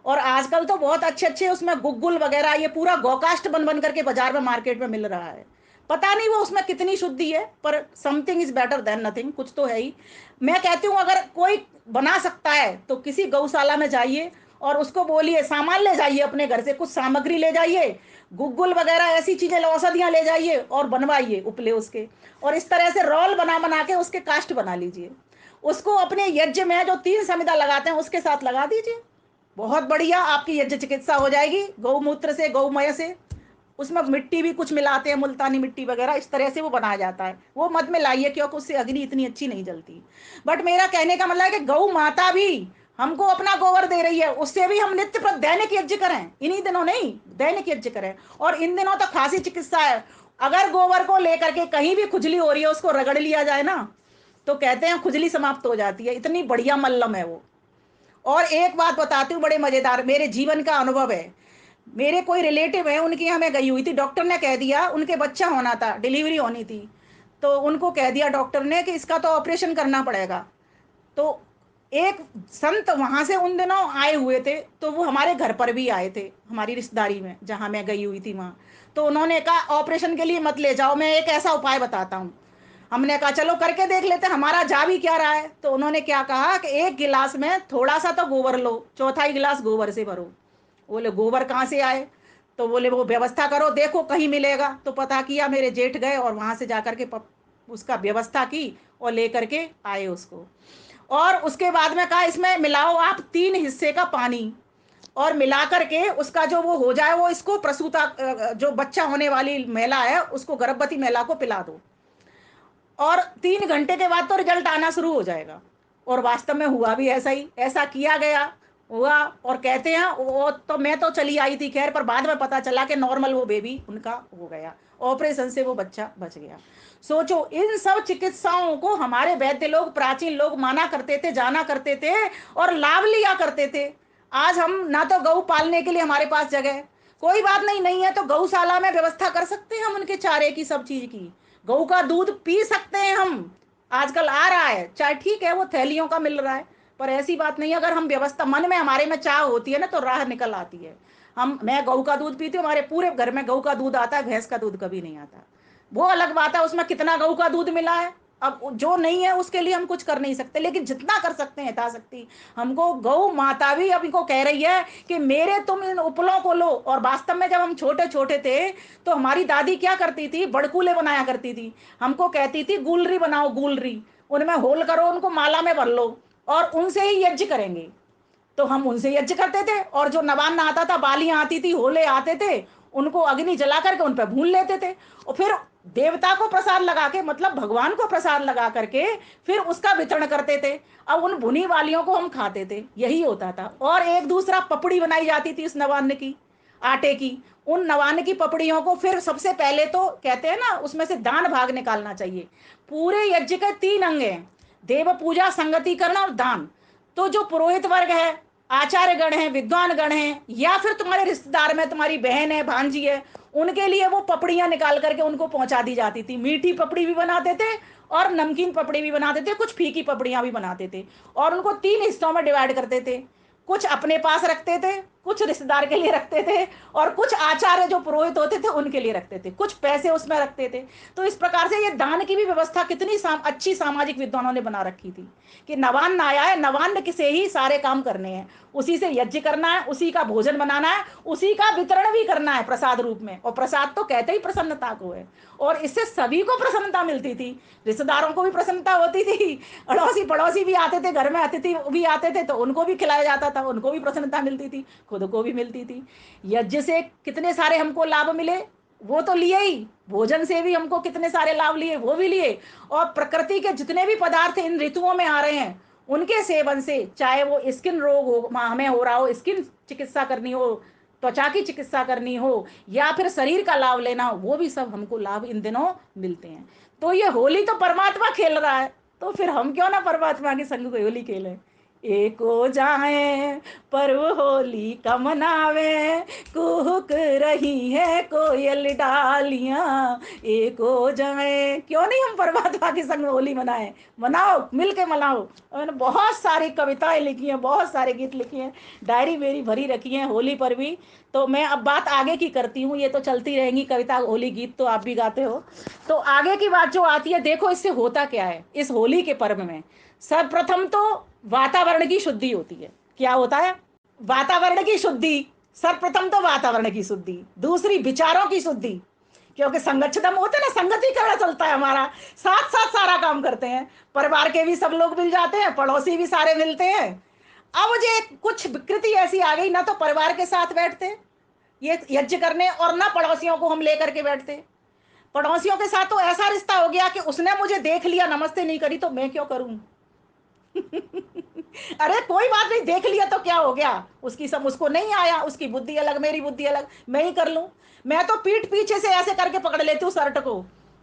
और आजकल तो बहुत अच्छे अच्छे उसमें गुग्गुल वगैरह ये पूरा गौकास्ट बन बन करके बाजार में मार्केट में मिल रहा है। पता नहीं वो उसमें कितनी शुद्धि है, पर something is better than nothing, कुछ तो है ही। मैं कहती हूँ अगर कोई बना सकता है तो किसी गौशाला में जाइए और उसको बोलिए सामान ले जाइए, अपने घर से कुछ सामग्री ले जाइए, गुग्गुल वगैरह ऐसी चीजें, औषधियां ले जाइए और बनवाइए उपले उसके, और इस तरह से रोल बना बना के उसके कास्ट बना लीजिए, उसको अपने यज्ञ में जो 3 समिधा लगाते हैं उसके साथ लगा दीजिए। बहुत बढ़िया आपकी यज्ञ चिकित्सा हो जाएगी, गौमूत्र से, गौमय से। उसमें मिट्टी भी कुछ मिलाते हैं, मुल्तानी मिट्टी वगैरह, इस तरह से वो बनाया जाता है। वो मत मिलाइए क्योंकि उससे अग्नि इतनी अच्छी नहीं जलती। बट मेरा कहने का मतलब है कि गौ माता भी हमको अपना गोबर दे रही है, उससे भी हम नित्य पर दैनिक यज्ञ करें, इन्हीं दिनों नहीं, दैनिक यज्ञ करें। और इन दिनों तो खासी चिकित्सा है, अगर गोबर को लेकर के कहीं भी खुजली हो रही है उसको रगड़ लिया जाए ना, तो कहते हैं खुजली समाप्त हो जाती है, इतनी बढ़िया मल्लम है वो। और एक बात बताती हूँ, बड़े मजेदार, मेरे जीवन का अनुभव है। मेरे कोई रिलेटिव है, उनकी यहाँ मैं गई हुई थी, डॉक्टर ने कह दिया, उनके बच्चा होना था, डिलीवरी होनी थी, तो उनको कह दिया डॉक्टर ने कि इसका तो ऑपरेशन करना पड़ेगा। तो एक संत वहां से उन दिनों आए हुए थे, तो वो हमारे घर पर भी आए थे, हमारी रिश्तेदारी में जहां मैं गई हुई थी वहां। तो उन्होंने कहा ऑपरेशन के लिए मत ले जाओ, मैं एक ऐसा उपाय बताता हूँ। हमने कहा चलो करके देख लेते, हमारा जा भी क्या रहा है। तो उन्होंने क्या कहा कि एक गिलास में थोड़ा सा तो गोबर लो, चौथाई गिलास गोबर से भरो। बोले गोबर कहाँ से आए, तो बोले वो व्यवस्था करो, देखो कहीं मिलेगा। तो पता किया, मेरे जेठ गए और वहां से जाकर के उसका व्यवस्था की और लेकर के आए उसको। और उसके बाद में कहा इसमें मिलाओ आप 3 हिस्से का पानी, और मिला करके उसका जो वो हो जाए, वो इसको प्रसूता जो बच्चा होने वाली महिला है उसको, गर्भवती महिला को पिला दो, और 3 घंटे के बाद तो रिजल्ट आना शुरू हो जाएगा। और वास्तव में हुआ भी ऐसा ही, ऐसा किया गया, हुआ। और कहते हैं वो तो, मैं तो चली आई थी खैर, पर बाद में पता चला कि नॉर्मल वो बेबी उनका हो गया, ऑपरेशन से वो बच्चा बच गया। सोचो इन सब चिकित्साओं को हमारे वैद्य लोग, प्राचीन लोग माना करते थे, जाना करते थे और लाभ लिया करते थे। आज हम ना तो गऊ पालने के लिए हमारे पास जगह, कोई बात नहीं, नहीं है तो गौशाला में व्यवस्था कर सकते हैं हम उनके चारे की, सब चीज की। गऊ का दूध पी सकते हैं हम, आजकल आ रहा है, चाहे ठीक है वो थैलियों का मिल रहा है, पर ऐसी बात नहीं, अगर हम व्यवस्था, मन में हमारे में चाह होती है ना तो राह निकल आती है। मैं गऊ का दूध पीती हूँ, हमारे पूरे घर में गऊ का दूध आता है, भैंस का दूध कभी नहीं आता। वो अलग बात है उसमें कितना गऊ का दूध मिला है, अब जो नहीं है उसके लिए हम कुछ कर नहीं सकते, लेकिन जितना कर सकते हैं यथाशक्ति। हमको गौ माता भी अब इनको कह रही है कि मेरे तुम इन उपलों को लो। और वास्तव में जब हम छोटे छोटे थे तो हमारी दादी क्या करती थी, बड़कूले बनाया करती थी। हमको कहती थी गुलरी बनाओ, गुलरी, उनमें होल करो, उनको माला में भर लो और उनसे ही यज्ञ करेंगे। तो हम उनसे यज्ञ करते थे, और जो नवान्न आता था, बालियां आती थी, होले आते थे, उनको अग्नि जला करके उन पर भून लेते थे। और फिर देवता को प्रसाद लगा के, मतलब भगवान को प्रसाद लगा करके फिर उसका वितरण करते थे। अब उन भुनी वालियों को हम खाते थे, यही होता था। और एक दूसरा पपड़ी बनाई जाती थी उस नवान्न की, आटे की। उन नवान्न की पपड़ियों को फिर सबसे पहले तो कहते हैं ना, उसमें से दान भाग निकालना चाहिए। पूरे यज्ञ के 3 अंग हैं, देव पूजा, संगतिकरण और दान। तो जो पुरोहित वर्ग है, आचार्य गण हैं, विद्वान गण हैं, या फिर तुम्हारे रिश्तेदार में तुम्हारी बहन है, भांजी है, उनके लिए वो पपड़ियां निकाल करके उनको पहुंचा दी जाती थी। मीठी पपड़ी भी बनाते थे और नमकीन पपड़ी भी बनाते थे, कुछ फीकी पपड़ियां भी बनाते थे। और उनको 3 हिस्सों में डिवाइड करते थे। कुछ अपने पास रखते थे, कुछ रिश्तेदार के लिए रखते थे, और कुछ आचार्य जो पुरोहित होते थे उनके लिए रखते थे, कुछ पैसे उसमें रखते थे। तो इस प्रकार से ये दान की भी व्यवस्था कितनी अच्छी सामाजिक विद्वानों ने बना रखी थी कि नवान्न आया है, नवान्न से ही सारे काम करने हैं, उसी से यज्ञ करना है, उसी का भोजन बनाना है, उसी का वितरण भी करना है प्रसाद रूप में। और प्रसाद तो कहते ही प्रसन्नता को है, और इससे सभी को प्रसन्नता मिलती थी। रिश्तेदारों को भी प्रसन्नता होती थी, अड़ोसी पड़ोसी भी आते थे, घर में अतिथि भी आते थे तो उनको भी खिलाया जाता था, उनको भी प्रसन्नता मिलती थी, खुद को भी मिलती थी। यज्ञ से कितने सारे हमको लाभ मिले, वो तो लिए ही। भोजन से भी हमको कितने सारे लाभ लिए, वो भी लिए। और प्रकृति के जितने भी पदार्थ इन ऋतुओं में आ रहे हैं, उनके सेवन से, चाहे वो स्किन रोग हो, हमें हो रहा हो, स्किन चिकित्सा करनी हो, त्वचा की चिकित्सा करनी हो, या फिर शरीर का लाभ लेना हो, वो भी सब हमको लाभ इन दिनों मिलते हैं। तो ये होली तो परमात्मा खेल रहा है, तो फिर हम क्यों ना परमात्मा के संग कोई होली खेलें। एक हो जाए पर्व होली का मनावे, कुहुक रही है कोयल डालियां। एक हो जाए, क्यों नहीं हम परमात्मा के संग होली मनाएं। मनाओ, मिल के मनाओ। मैंने बहुत सारी कविताएं लिखी हैं, बहुत सारे गीत लिखे हैं, डायरी मेरी भरी रखी है होली पर भी। तो मैं अब बात आगे की करती हूँ, ये तो चलती रहेंगी कविता, होली, गीत तो आप भी गाते हो। तो आगे की बात जो आती है, देखो इससे होता क्या है इस होली के पर्व में। सर्वप्रथम तो वातावरण की शुद्धि होती है। क्या होता है? वातावरण की शुद्धि। सर्वप्रथम तो वातावरण की शुद्धि, दूसरी विचारों की शुद्धि, क्योंकि संगठितम होते ना, संगतिकरण चलता है हमारा, साथ साथ सारा काम करते हैं। परिवार के भी सब लोग मिल जाते हैं, पड़ोसी भी सारे मिलते हैं। अब मुझे कुछ विकृति ऐसी आ गई, ना तो परिवार के साथ बैठते ये यज्ञ करने, और ना पड़ोसियों को हम लेकर के बैठते। पड़ोसियों के साथ तो ऐसा रिश्ता हो गया कि उसने मुझे देख लिया, नमस्ते नहीं करी, तो मैं क्यों करूं। अरे कोई बात नहीं, देख लिया तो क्या हो गया, उसकी सब, उसको नहीं आया, उसकी बुद्धि अलग, मेरी बुद्धि अलग, मैं ही कर लूं। मैं तो पीठ पीछे से ऐसे करके पकड़ लेती हूँ शर्ट को,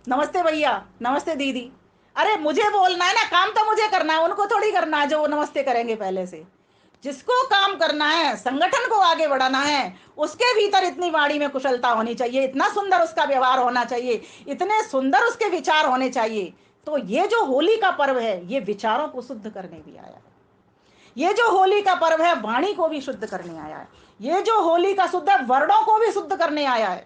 नमस्ते भैया, नमस्ते दीदी। अरे मुझे बोलना है ना, काम तो मुझे करना है, उनको थोड़ी करना है जो वो नमस्ते करेंगे पहले से। जिसको काम करना है, संगठन को आगे बढ़ाना है, उसके भीतर इतनी वाणी में कुशलता होनी चाहिए, इतना सुंदर उसका व्यवहार होना चाहिए, इतने सुंदर उसके विचार होने चाहिए। तो ये जो होली का पर्व है, ये विचारों को शुद्ध करने भी आया है। ये जो होली का पर्व है, वाणी को भी शुद्ध करने आया है। ये जो होली का शुद्ध है, वर्णों को भी शुद्ध करने आया है।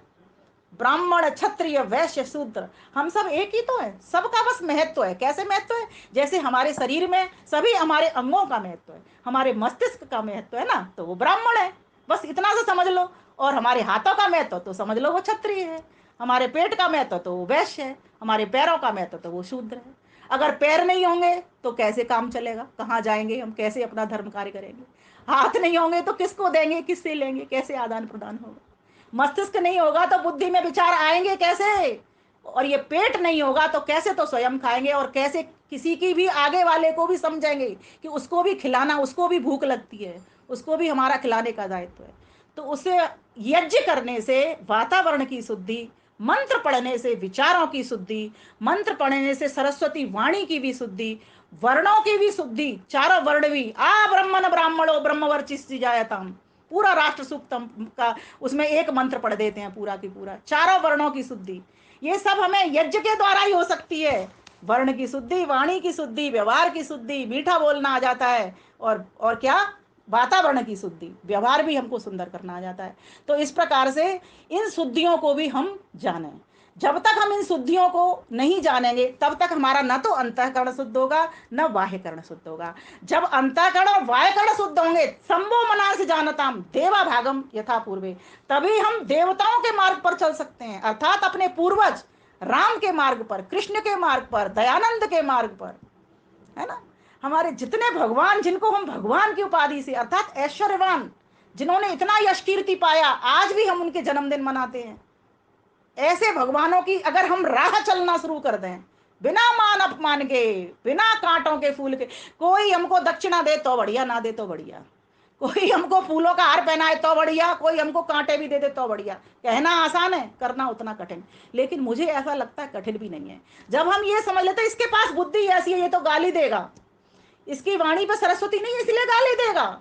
ब्राह्मण, क्षत्रिय, वैश्य, शूद्र, हम सब एक ही तो है। सबका बस महत्व है। कैसे महत्व है? जैसे हमारे शरीर में सभी हमारे अंगों का महत्व है, हमारे मस्तिष्क का महत्व है ना, तो वो ब्राह्मण है, बस इतना सा समझ लो। और हमारे हाथों का महत्व तो समझ लो वो क्षत्रिय है, हमारे पेट का महत्व तो वो वैश्य है, हमारे पैरों का महत्व तो वो शूद्र है। अगर पैर नहीं होंगे तो कैसे काम चलेगा, कहाँ जाएंगे हम, कैसे अपना धर्म कार्य करेंगे। हाथ नहीं होंगे तो किसको देंगे, किससे लेंगे, कैसे आदान प्रदान होगा। मस्तिष्क नहीं होगा तो बुद्धि में विचार आएंगे कैसे। और ये पेट नहीं होगा तो कैसे तो स्वयं खाएंगे, और कैसे किसी की भी, आगे वाले को भी समझेंगे कि उसको भी खिलाना, उसको भी भूख लगती है, उसको भी हमारा खिलाने का दायित्व है। तो उसे यज्ञ करने से वातावरण की शुद्धि, मंत्र पढ़ने से विचारों की शुद्धि, मंत्र पढ़ने से सरस्वती वाणी की भी शुद्धि, वर्णों की भी शुद्धि, चारों वर्ण भी, आ ब्रह्मण ब्राह्मणो ब्रह्मवर्चिष्टि जायताम, पूरा राष्ट्र सूक्तम का उसमें एक मंत्र पढ़ देते हैं, पूरा की पूरा चारों वर्णों की शुद्धि। ये सब हमें यज्ञ के द्वारा ही हो सकती है। वर्ण की शुद्धि, वाणी की शुद्धि, व्यवहार की शुद्धि, मीठा बोलना आ जाता है, और क्या, वातावरण की शुद्धि, व्यवहार भी हमको सुंदर करना आ जाता है। तो इस प्रकार से इन शुद्धियों को भी हम जानें। जब तक हम इन शुद्धियों को नहीं जानेंगे तब तक हमारा न तो अंतःकरण शुद्ध होगा न बाह्यकरण शुद्ध होगा। जब अंतःकरण और बाह्यकरण शुद्ध होंगे, संभो मनांसि जानताम देवा भागम यथा पूर्वे, तभी हम देवताओं के मार्ग पर चल सकते हैं, अर्थात अपने पूर्वज राम के मार्ग पर, कृष्ण के मार्ग पर, दयानंद के मार्ग पर, है ना। हमारे जितने भगवान, जिनको हम भगवान की उपाधि से अर्थात ऐश्वर्यवान, जिन्होंने इतना यश कीर्ति पाया, आज भी हम उनके जन्मदिन मनाते हैं। ऐसे भगवानों की अगर हम राह चलना शुरू कर दें, बिना मान अपमान के, बिना कांटों के फूल के, कोई हमको दक्षिणा दे तो बढ़िया, ना दे तो बढ़िया, कोई हमको फूलों का हार पहनाए तो बढ़िया, कोई हमको कांटे भी दे दे तो बढ़िया। कहना आसान है, करना उतना कठिन। लेकिन मुझे ऐसा लगता है कठिन भी नहीं है। जब हम ये समझ लेते हैं इसके पास बुद्धि ऐसी है, ये तो गाली देगा, इसकी वाणी पर सरस्वती नहीं है इसलिए गाली देगा,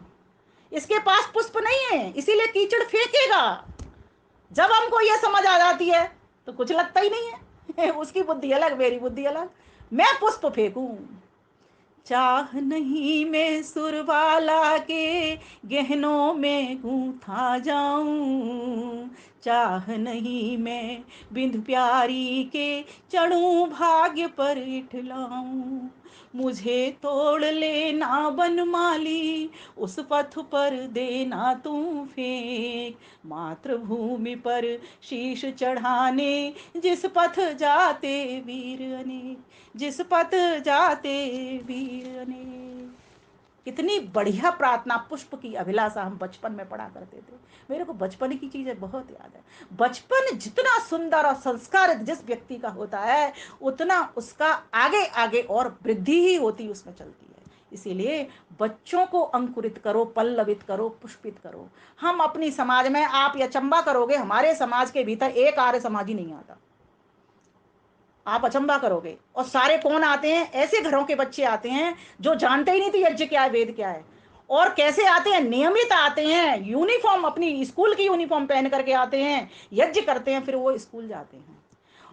इसके पास पुष्प नहीं है इसीलिए कीचड़ फेंकेगा, जब हमको ये समझ आ जाती है तो कुछ लगता ही नहीं है। उसकी बुद्धि अलग, मेरी बुद्धि अलग, मैं पुष्प फेंकूं। चाह नहीं मैं सुरबाला के गहनों में गूंथा जाऊं, चाह नहीं मैं बिंद प्यारी के चढ़ूं भाग्य पर इठलाऊं, मुझे तोड़ लेना बनमाली उस पथ पर देना तू फेंक, मातृभूमि पर शीश चढ़ाने जिस पथ जाते वीर अनेक, जिस पथ जाते वीर अनेक। कितनी बढ़िया प्रार्थना, पुष्प की अभिलाषा, हम बचपन में पढ़ा करते थे। मेरे को बचपन की चीजें बहुत याद है। बचपन जितना सुंदर और संस्कारित जिस व्यक्ति का होता है, उतना उसका आगे आगे और वृद्धि ही होती उसमें चलती है। इसीलिए बच्चों को अंकुरित करो, पल्लवित करो, पुष्पित करो। हम अपनी समाज में, आप अचंबा करोगे, हमारे समाज के भीतर एक आर्य समाजी नहीं आता, आप अचंबा करोगे। और सारे कौन आते हैं? ऐसे घरों के बच्चे आते हैं जो जानते ही नहीं थे यज्ञ क्या है, वेद क्या है। और कैसे आते हैं? नियमित आते हैं, यूनिफॉर्म, अपनी स्कूल की यूनिफॉर्म पहन करके आते हैं, यज्ञ करते हैं, फिर वो स्कूल जाते हैं।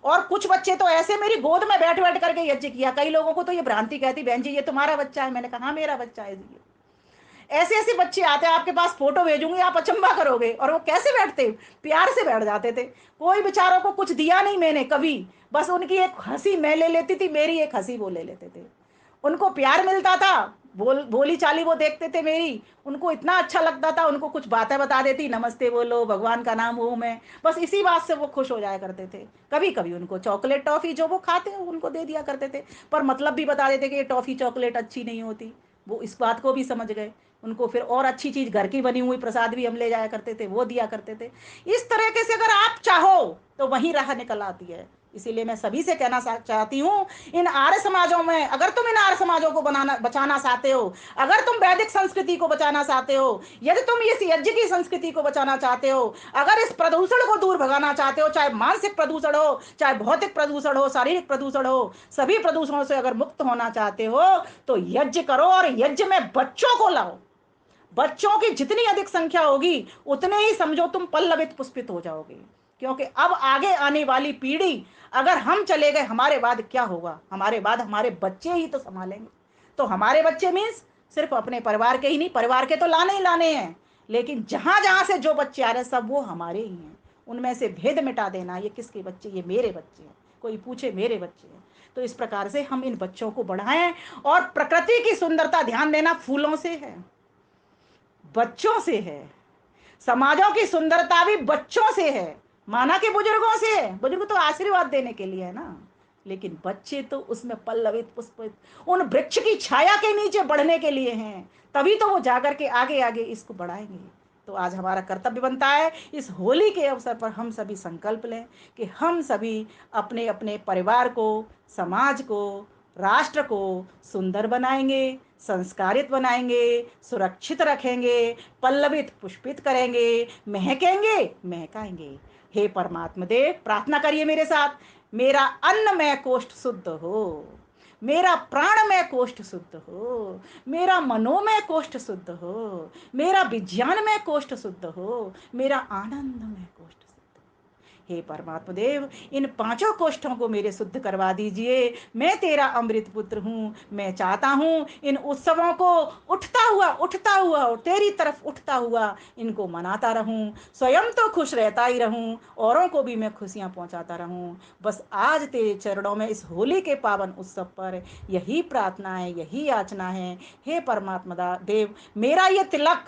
और कुछ बच्चे तो ऐसे मेरी गोद में बैठ बैठ करके यज्ञ किया। कई लोगों को तो ये भ्रांति कहती, बहन जी ये तुम्हारा बच्चा है। मैंने कहा हाँ मेरा बच्चा है जी। ऐसे ऐसे बच्चे आते हैं, आपके पास फोटो भेजूंगी, आप अचंबा करोगे। और वो कैसे बैठते, प्यार से बैठ जाते थे। कोई बेचारों को कुछ दिया नहीं मैंने कभी, बस उनकी एक हंसी मैं ले लेती थी, मेरी एक हंसी वो ले लेते थे। उनको प्यार मिलता था, बोली चाली वो देखते थे मेरी, उनको इतना अच्छा लगता था। उनको कुछ बातें बता देती, नमस्ते बोलो, भगवान का नाम हो, मैं बस इसी बात से वो खुश हो जाया करते थे। कभी कभी उनको चॉकलेट टॉफी जो वो खाते हैं उनको दे दिया करते थे, पर मतलब भी बता देते कि ये टॉफी चॉकलेट अच्छी नहीं होती। वो इस बात को भी समझ गए। उनको फिर और अच्छी चीज, घर की बनी हुई प्रसाद भी हम ले जाया करते थे, वो दिया करते थे। इस तरीके से अगर आप चाहो तो वही राह निकल आती है। इसीलिए मैं सभी से कहना चाहती हूँ, इन आर्य समाजों में, अगर तुम इन आर्य समाजों को बचाना चाहते हो, अगर तुम वैदिक संस्कृति को बचाना चाहते हो, यदि तुम इस यज्ञ की संस्कृति को बचाना चाहते हो, अगर इस प्रदूषण को दूर भगाना चाहते हो, चाहे मानसिक प्रदूषण हो, चाहे भौतिक प्रदूषण हो, शारीरिक प्रदूषण हो, सभी प्रदूषणों से अगर मुक्त होना चाहते हो, तो यज्ञ करो। और यज्ञ में बच्चों को लाओ। बच्चों की जितनी अधिक संख्या होगी उतने ही समझो तुम पल्लवित पुष्पित हो जाओगे। क्योंकि अब आगे आने वाली पीढ़ी, अगर हम चले गए, हमारे बाद क्या होगा? हमारे बाद हमारे बच्चे ही तो संभालेंगे। तो हमारे बच्चे मीन्स सिर्फ अपने परिवार के ही नहीं, परिवार के तो लाने ही लाने हैं, लेकिन जहां जहां से जो बच्चे आ रहे हैं सब वो हमारे ही हैं। उनमें से भेद मिटा देना, ये किसके बच्चे, ये मेरे बच्चे हैं, कोई पूछे मेरे बच्चे हैं। तो इस प्रकार से हम इन बच्चों को बढ़ाएं। और प्रकृति की सुंदरता, ध्यान देना, फूलों से है, बच्चों से है। समाजों की सुंदरता भी बच्चों से है, माना कि बुजुर्गों से है। बुजुर्ग तो आशीर्वाद देने के लिए है ना, लेकिन बच्चे तो उसमें पल्लवित पुष्पित, उन वृक्ष की छाया के नीचे बढ़ने के लिए हैं। तभी तो वो जाकर के आगे आगे इसको बढ़ाएंगे। तो आज हमारा कर्तव्य बनता है, इस होली के अवसर पर हम सभी संकल्प लें कि हम सभी अपने अपने परिवार को, समाज को, राष्ट्र को सुंदर बनाएंगे, संस्कारित बनाएंगे, सुरक्षित रखेंगे, पल्लवित पुष्पित करेंगे, महकेंगे, महकाएंगे। हे परमात्मा देव, प्रार्थना करिए मेरे साथ। मेरा अन्नमय कोष्ठ शुद्ध हो, मेरा प्राणमय कोष्ठ शुद्ध हो, मेरा मनोमय कोष्ठ शुद्ध हो, मेरा विज्ञानमय कोष्ठ शुद्ध हो, मेरा आनंदमय कोष्ठ शुद्ध हो। हे परमात्मा देव, इन पांचों कोष्ठों को मेरे शुद्ध करवा दीजिए। मैं तेरा अमृत पुत्र हूँ। मैं चाहता हूँ इन उत्सवों को उठता हुआ और तेरी तरफ उठता हुआ इनको मनाता रहूं, स्वयं तो खुश रहता ही रहूं, औरों को भी मैं खुशियां पहुंचाता रहूं। बस आज तेरे चरणों में इस होली के पावन उत्सव पर यही प्रार्थना है, यही याचना है। हे परमात्मा देव, मेरा ये तिलक,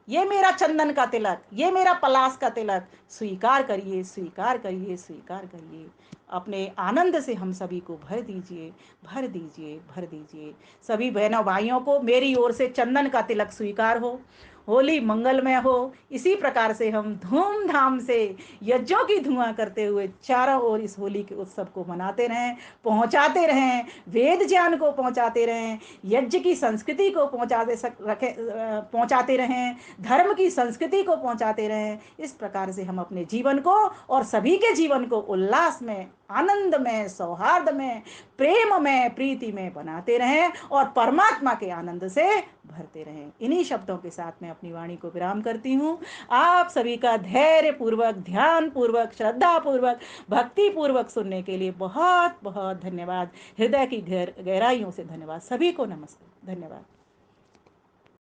ये मेरा चंदन का तिलक, ये मेरा पलाश का तिलक स्वीकार करिए, स्वीकार करिए, स्वीकार करिए। अपने आनंद से हम सभी को भर दीजिए, भर दीजिए, भर दीजिए। सभी बहनों भाइयों को मेरी ओर से चंदन का तिलक स्वीकार हो। होली मंगलमय हो। इसी प्रकार से हम धूमधाम से यज्ञों की धुआं करते हुए चारों ओर इस होली के उत्सव को मनाते रहें, पहुंचाते रहें, वेद ज्ञान को पहुंचाते रहें, यज्ञ की संस्कृति को पहुंचाते रहें, धर्म की संस्कृति को पहुंचाते रहें। इस प्रकार से हम अपने जीवन को और सभी के जीवन को उल्लास में, आनंद में, सौहार्द में, प्रेम में, प्रीति में बनाते रहें और परमात्मा के आनंद से भरते रहें। इन्हीं शब्दों के साथ मैं अपनी वाणी को विराम करती हूँ। आप सभी का धैर्य पूर्वक, ध्यान पूर्वक, श्रद्धा पूर्वक, भक्ति पूर्वक सुनने के लिए बहुत बहुत धन्यवाद। हृदय की गहराइयों से धन्यवाद। सभी को नमस्ते, धन्यवाद।